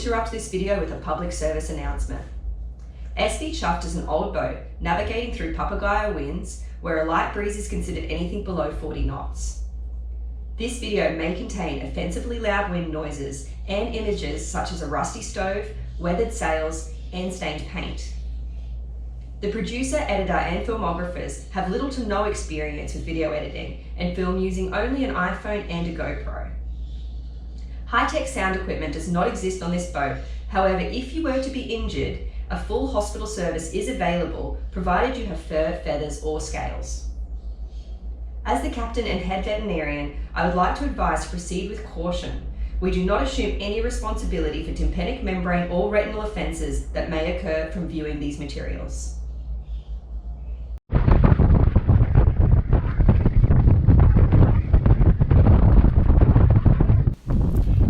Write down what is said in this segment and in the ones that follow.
interrupt this video with a public service announcement. SV Chuffed is an old boat navigating through Papagayo winds where a light breeze is considered anything below 40 knots. This video may contain offensively loud wind noises and images such as a rusty stove, weathered sails, and stained paint. The producer, editor, and filmographers have little to no experience with video editing and film using only an iPhone and a GoPro. High-tech sound equipment does not exist on this boat. However, if you were to be injured, a full hospital service is available, provided you have fur, feathers, or scales. As the captain and head veterinarian, I would like to advise to proceed with caution. We do not assume any responsibility for tympanic membrane or retinal offences that may occur from viewing these materials.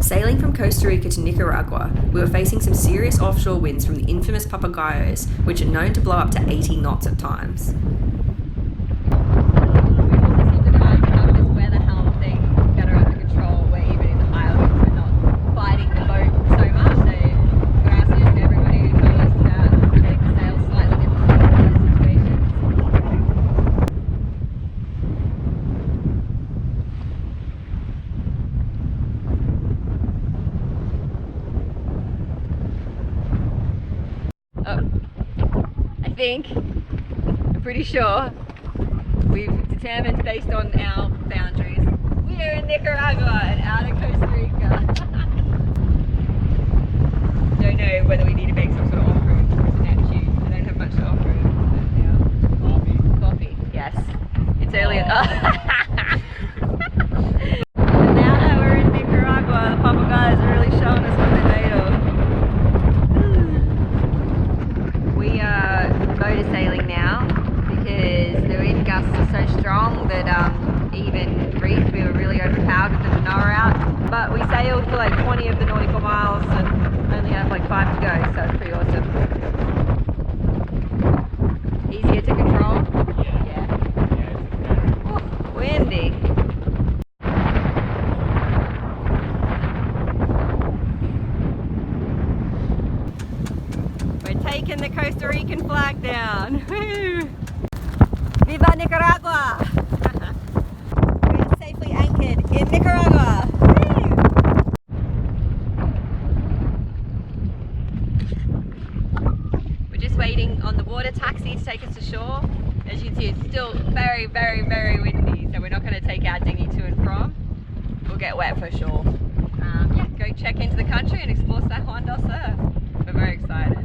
Sailing from Costa Rica to Nicaragua, we were facing some serious offshore winds from the infamous Papagayos, which are known to blow up to 80 knots at times. I'm pretty sure we've determined based on our boundaries we are in Nicaragua and out of Costa Rica. Don't know whether we need to make some sort of off-road attitude. I don't have much to off-road. Coffee, yes. It's early. And now that we're in Nicaragua, the Papagayos are really showing us what they're made of. We boat is sailing now because the wind gusts are so strong that even reefed we were really overpowered with the Manora out. But we sailed for like 20 of the nautical miles and only have like 5 to go, so it's pretty awesome. Easier to control? Yeah. Ooh, windy. Taking the Costa Rican flag down. Woo! Viva Nicaragua! We're safely anchored in Nicaragua. We're just waiting on the water taxi to take us to shore. As you can see, it's still very, very, very windy, so we're not going to take our dinghy to and from. We'll get wet for sure. Yeah, go check into the country and explore San Juan del Sur. We're very excited.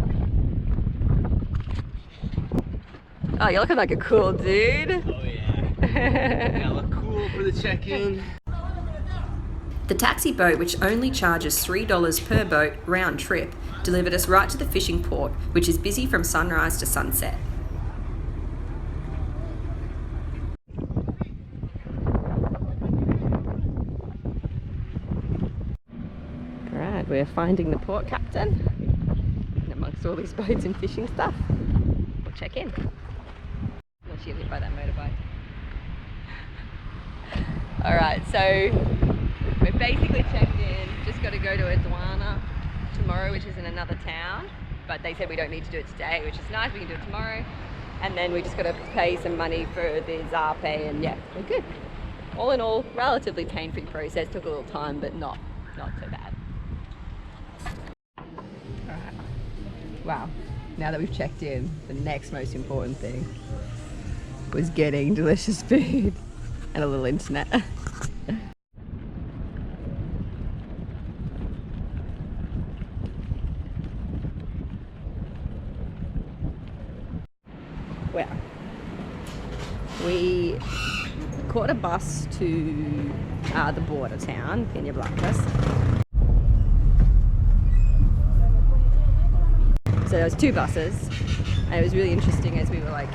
Oh, you're looking like a cool dude. Oh yeah. I look cool for the check-in. The taxi boat, which only charges $3 per boat round trip, delivered us right to the fishing port, which is busy from sunrise to sunset. Alright, we're finding the port captain. And amongst all these boats and fishing stuff, we'll check in. Unless you're hit by that motorbike. Alright, so we're basically checked in. Just got to go to Aduana tomorrow, which is in another town. But they said we don't need to do it today, which is nice. We can do it tomorrow. And then we just got to pay some money for the Zape, and yeah, we're good. All in all, relatively pain-free process. Took a little time, but not so bad. Alright. Wow. Now that we've checked in, the next most important thing was getting delicious food and a little internet. Well, we caught a bus to the border town, Peña Blancas. So there was 2 buses, and it was really interesting as we were like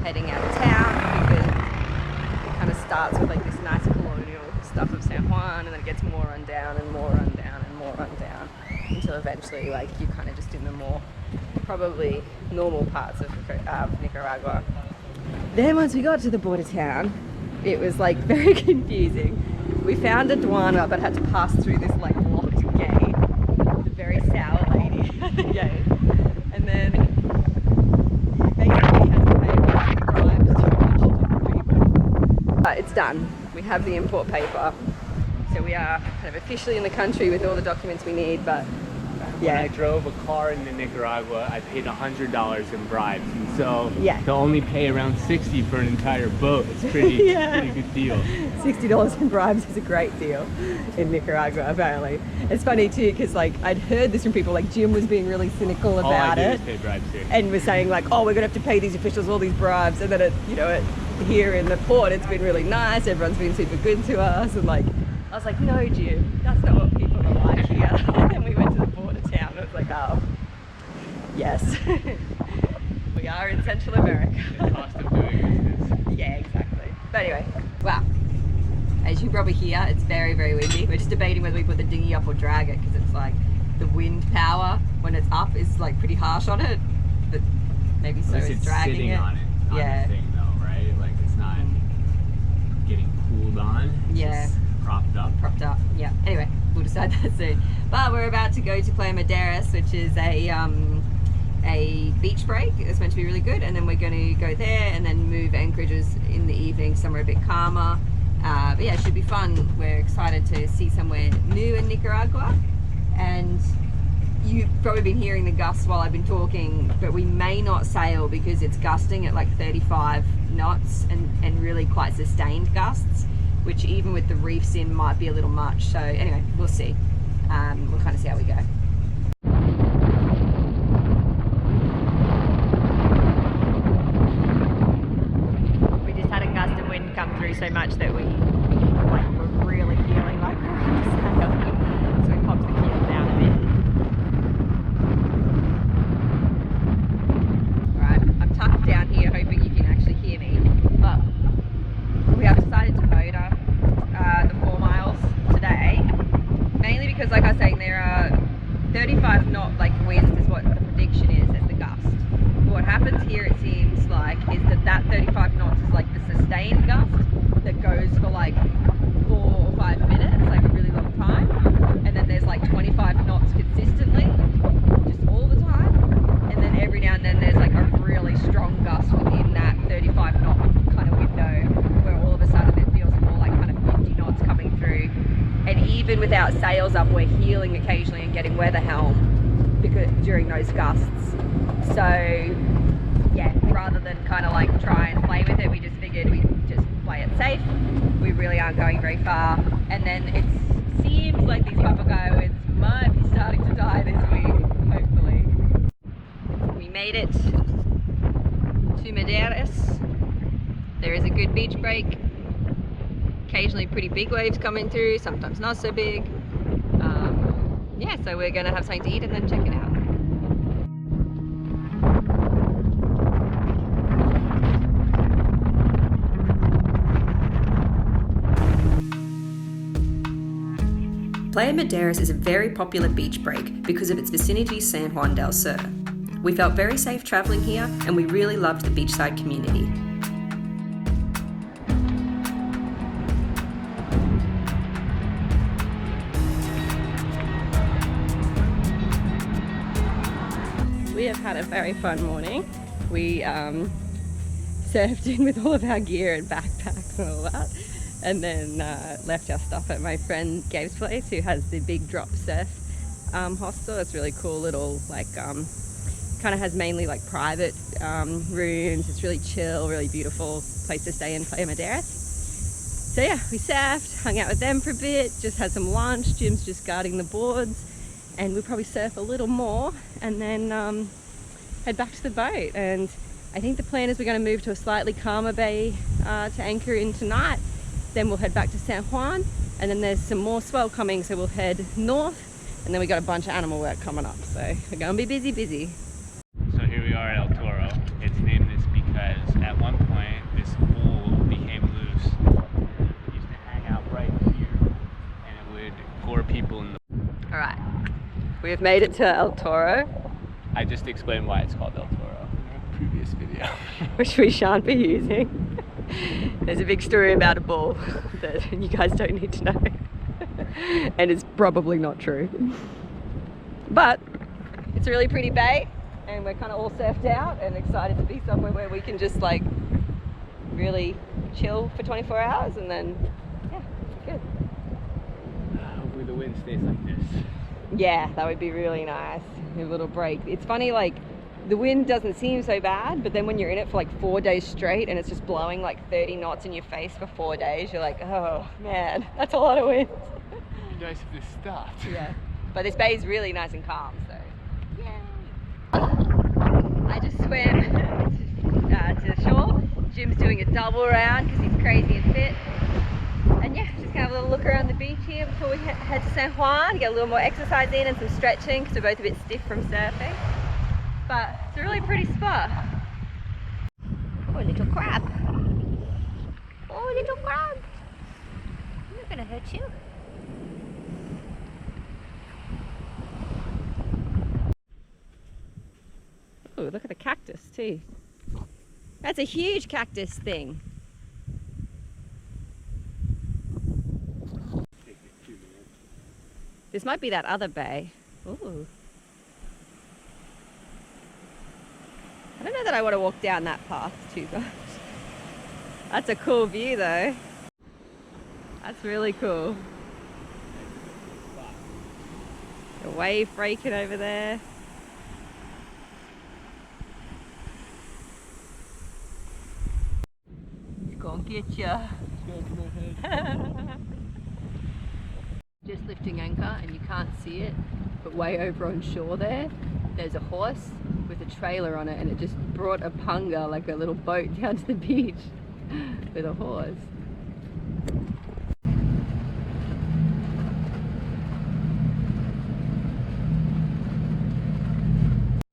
heading out of town, because it kind of starts with like this nice colonial stuff of San Juan, and then it gets more run down and more run down and more run down until eventually like you're kind of just in the more probably normal parts of Nicaragua. Then once we got to the border town, it was like very confusing. We found Aduana but had to pass through this like locked gate at the very Yay. And then you basically had to pay bribes to people. It's done. We have the import paper. So we are kind of officially in the country with all the documents we need, but When I drove a car into Nicaragua, I paid $100 in bribes, and so Yeah. to only pay around $60 for an entire boat, it's pretty, Yeah. pretty good deal. $60 in bribes is a great deal in Nicaragua, apparently. It's funny too, because like I'd heard this from people, like Jim was being really cynical All I about do it is pay bribes here. and was saying like, oh, we're gonna have to pay these officials all these bribes, and then here in the port it's been really nice, everyone's been super good to us, and like I was like, no Jim, that's not what people are like here. And then we went to the border town and it was like, oh, yes. We are in Central America. The cost of doing business. Yeah, exactly. But anyway, wow. As you can probably hear, it's very, very windy. We're just debating whether we put the dinghy up or drag it, because it's like the wind power when it's up is like pretty harsh on it. But maybe so Unless is it's dragging sitting it. on it, on Yeah. the thing though, right? Like it's not getting cooled on. It's Yeah. just propped up. Propped up. Yeah. Anyway, we'll decide that soon. But we're about to go to Playa Maderas, which is a beach break. It's meant to be really good, and then we're going to go there and then move anchorages in the evening somewhere a bit calmer. But yeah, it should be fun. We're excited to see somewhere new in Nicaragua, and you've probably been hearing the gusts while I've been talking, but we may not sail because it's gusting at like 35 knots and really quite sustained gusts, which even with the reefs in might be a little much. So anyway, we'll see. We'll kind of see how we go. We just had a gust of wind come through so much that we were really feeling like we were on the sail. So we popped the keel down a bit. Alright, I'm tucked down here hoping you can actually hear me. But we have decided to motor the 4 miles today, mainly because, like I was saying, there are 35 knot winds is what the prediction is as the gust. What happens here, it seems like, is that 35 knots is like the sustained gust that goes for like 4 or 5 minutes, like a really long time, and then there's like 25 knots consistently, just all the time, and then every now and then there's like a really strong gust within that 35 knot kind of window where all of a sudden it feels more like kind of 50 knots coming through. And even without sails up, we're heeling occasionally and getting weather helm during those gusts. So yeah, rather than kind of like try and play with it, we just figured we'd just play it safe. We really aren't going very far. And then it seems like these papagayo winds might be starting to die this week, hopefully. We made it to Maderas. There is a good beach break. Occasionally pretty big waves coming through, sometimes not so big. Yeah, so we're gonna have something to eat and then check it out. Playa Maderas is a very popular beach break because of its vicinity to San Juan del Sur. We felt very safe travelling here and we really loved the beachside community. We have had a very fun morning. We surfed in with all of our gear and backpacks and all that, and then left our stuff at my friend Gabe's place, who has the big drop surf hostel. It's really cool little kind of has mainly like private rooms. It's really chill, really beautiful place to stay in Playa Maderas. So yeah, we surfed, hung out with them for a bit, just had some lunch. Jim's just guarding the boards, and we'll probably surf a little more and then head back to the boat. And I think the plan is we're going to move to a slightly calmer bay to anchor in tonight. Then we'll head back to San Juan, and then there's some more swell coming, so we'll head north, and then we got a bunch of animal work coming up, so we're going to be busy. So here we are at El Toro. It's named this because at one point this pool became loose. It used to hang out right here, and it would gore people in the... All right, we've made it to El Toro. I just explained why it's called El Toro in a previous video. Which we shan't be using. There's a big story about a bull that you guys don't need to know. And it's probably not true. But It's a really pretty bay, and we're kind of all surfed out and excited to be somewhere where we can just like really chill for 24 hours and then, yeah, good. Hopefully the wind stays like this. Yeah, that would be really nice. A little break. It's funny, like the wind doesn't seem so bad, but then when you're in it for like 4 days straight and it's just blowing like 30 knots in your face for 4 days, you're like, oh man, that's a lot of wind. It'd be nice if this stopped. Yeah, but this bay is really nice and calm, so yeah. I just swam to the shore. Jim's doing a double round because he's crazy and fit. And yeah, just gonna have a little look around the beach here before we head to San Juan, get a little more exercise in and some stretching because we're both a bit stiff from surfing. But it's a really pretty spot. Oh, little crab. Oh, little crab. I'm not gonna hurt you. Oh, look at the cactus too. That's a huge cactus thing. This might be that other bay. Ooh. I don't know that I want to walk down that path too much. That's a cool view though. That's really cool. The wave breaking over there. It's gonna get ya. Just lifting anchor and you can't see it, but way over on shore there's a horse with a trailer on it, and it just brought a punga, like a little boat, down to the beach with a horse.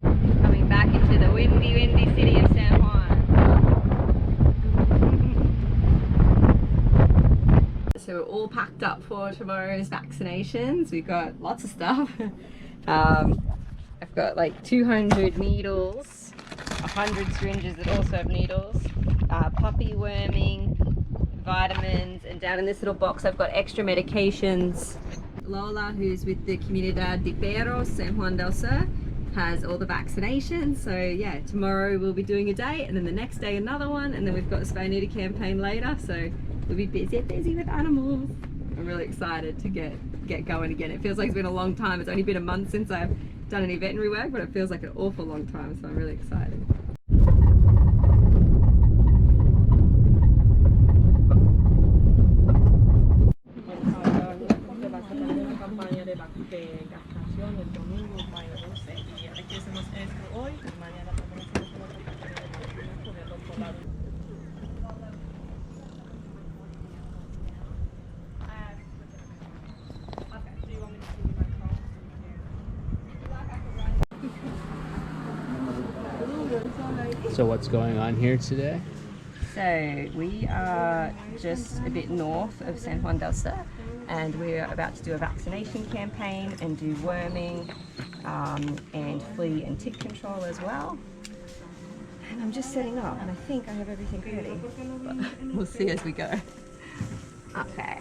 Coming back into the windy city of San Juan. So we're all packed up for tomorrow's vaccinations. We've got lots of stuff. I've got like 200 needles, 100 syringes that also have needles, puppy worming, vitamins, and down in this little box I've got extra medications. Lola, who's with the Comunidad de Perros, San Juan del Sur, has all the vaccinations. So yeah, tomorrow we'll be doing a day, and then the next day another one, and then we've got a spay neuter campaign later. So we'll be busy with animals. I'm really excited to get going again. It feels like it's been a long time. It's only been a month since I've done any veterinary work, but it feels like an awful long time, so I'm really excited. So what's going on here today? So we are just a bit north of San Juan del Sur, and we're about to do a vaccination campaign and do worming and flea and tick control as well. And I'm just setting up, and I think I have everything ready, but we'll see as we go. Okay.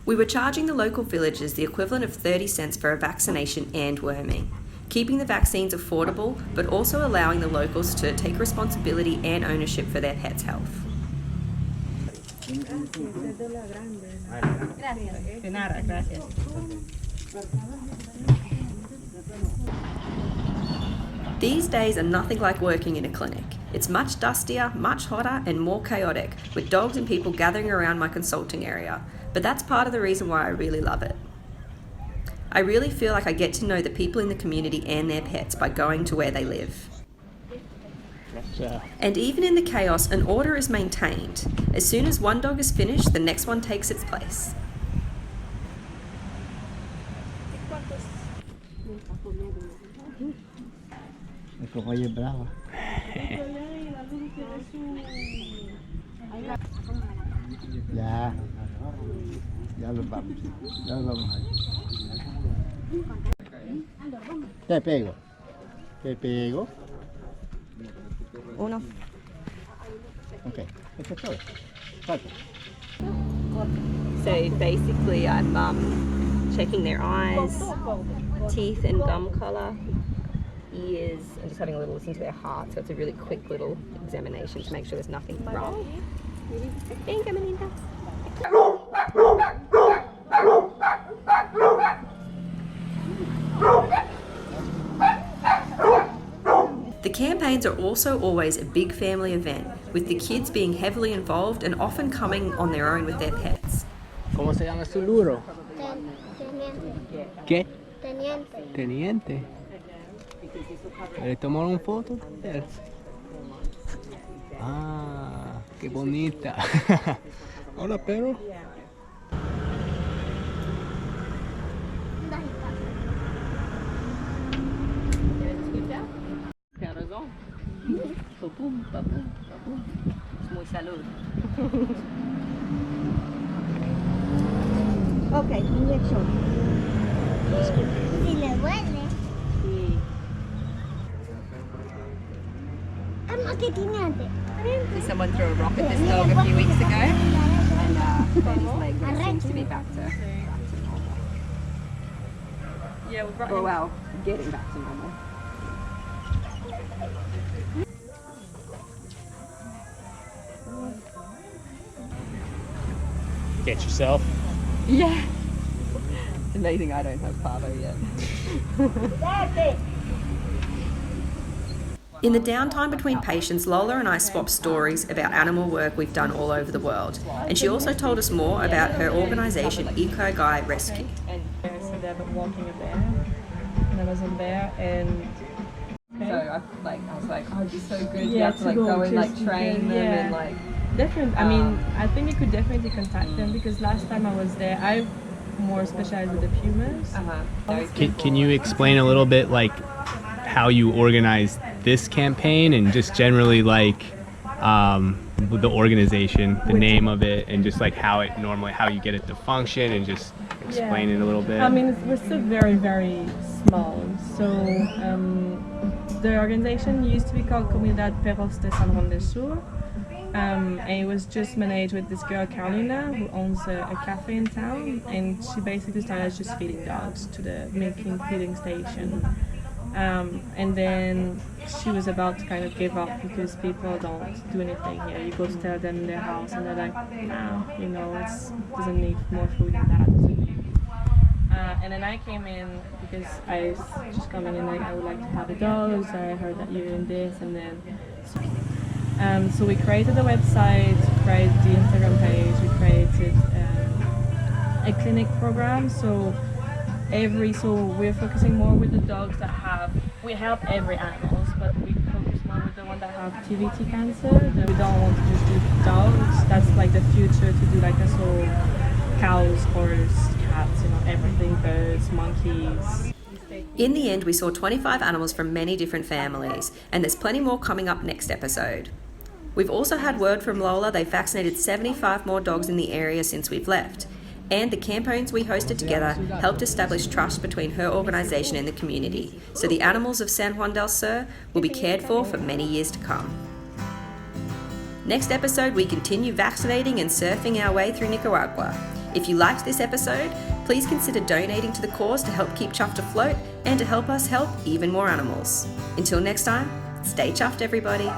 We were charging the local villagers the equivalent of 30 cents for a vaccination and worming, keeping the vaccines affordable but also allowing the locals to take responsibility and ownership for their pets' health. These days are nothing like working in a clinic. It's much dustier, much hotter, and more chaotic, with dogs and people gathering around my consulting area. But that's part of the reason why I really love it. I really feel like I get to know the people in the community and their pets by going to where they live. And even in the chaos, an order is maintained. As soon as one dog is finished, the next one takes its place. Ya lo vamos ahí. Te pego. Uno. Ok. Eso es todo. Falta. So basically I'm checking their eyes, teeth and gum colour, ears, and just having a little listen to their heart. So it's a really quick little examination to make sure there's nothing wrong. Venga, Melinda. The campaigns are also always a big family event, with the kids being heavily involved and often coming on their own with their pets. ¿Cómo se llama su luro? Teniente. ¿Qué? Teniente. Teniente. ¿Le tomaron foto? Ah, qué bonita. Hola, perro. Tienes razón. Papum, papum, papum. Es muy salud. Ok, inyección. Si le duele. Sí. Calma que teniente. Someone threw a rock at this dog a few weeks ago, and then his leg seems to be back to normal. Yeah, we've got Or him. well, getting back to normal. Get yourself. Yeah. It's amazing I don't have parvo yet. In the downtime between patients, Lola and I swapped stories about animal work we've done all over the world, and she also told us more about her organisation Ikigai Rescue. So they've been walking a bear, and I was in there, and So I was like, oh, it'd be so good Yeah, to like to go and just like train them yeah. and like. definitely. I mean, I think you could definitely contact them because last time I was there, I'm more specialized with the pumas. Can you explain a little bit like how you organized this campaign and just generally like with the organization, the name of it, and just like how you get it to function, and just explain it a little bit? I mean, we're still very, very small. So the organization used to be called Comunidad Perros de San Juan del Sur. And it was just managed with this girl Carolina who owns a cafe in town, and she basically started just feeding dogs to the milking feeding station. And then she was about to kind of give up because people don't do anything here. You go to tell them in their house and they're like, nah, you know, it doesn't need more food than that. And then I came in because I was just coming in like, I would like to have the dogs. I heard that you're in this, and then so we created a website, created the Instagram page, we created a clinic program. So we're focusing more with the dogs that we help every animals, but we focus more with the ones that have TVT cancer. That we don't want to just do dogs. That's like the future, to do like this whole cows, horse, cats, you know, everything, birds, monkeys. In the end, we saw 25 animals from many different families, and there's plenty more coming up next episode. We've also had word from Lola they've vaccinated 75 more dogs in the area since we've left, and the campaigns we hosted together helped establish trust between her organisation and the community, so the animals of San Juan del Sur will be cared for many years to come. Next episode, we continue vaccinating and surfing our way through Nicaragua. If you liked this episode, please consider donating to the cause to help keep Chuffed afloat and to help us help even more animals. Until next time, stay chuffed, everybody.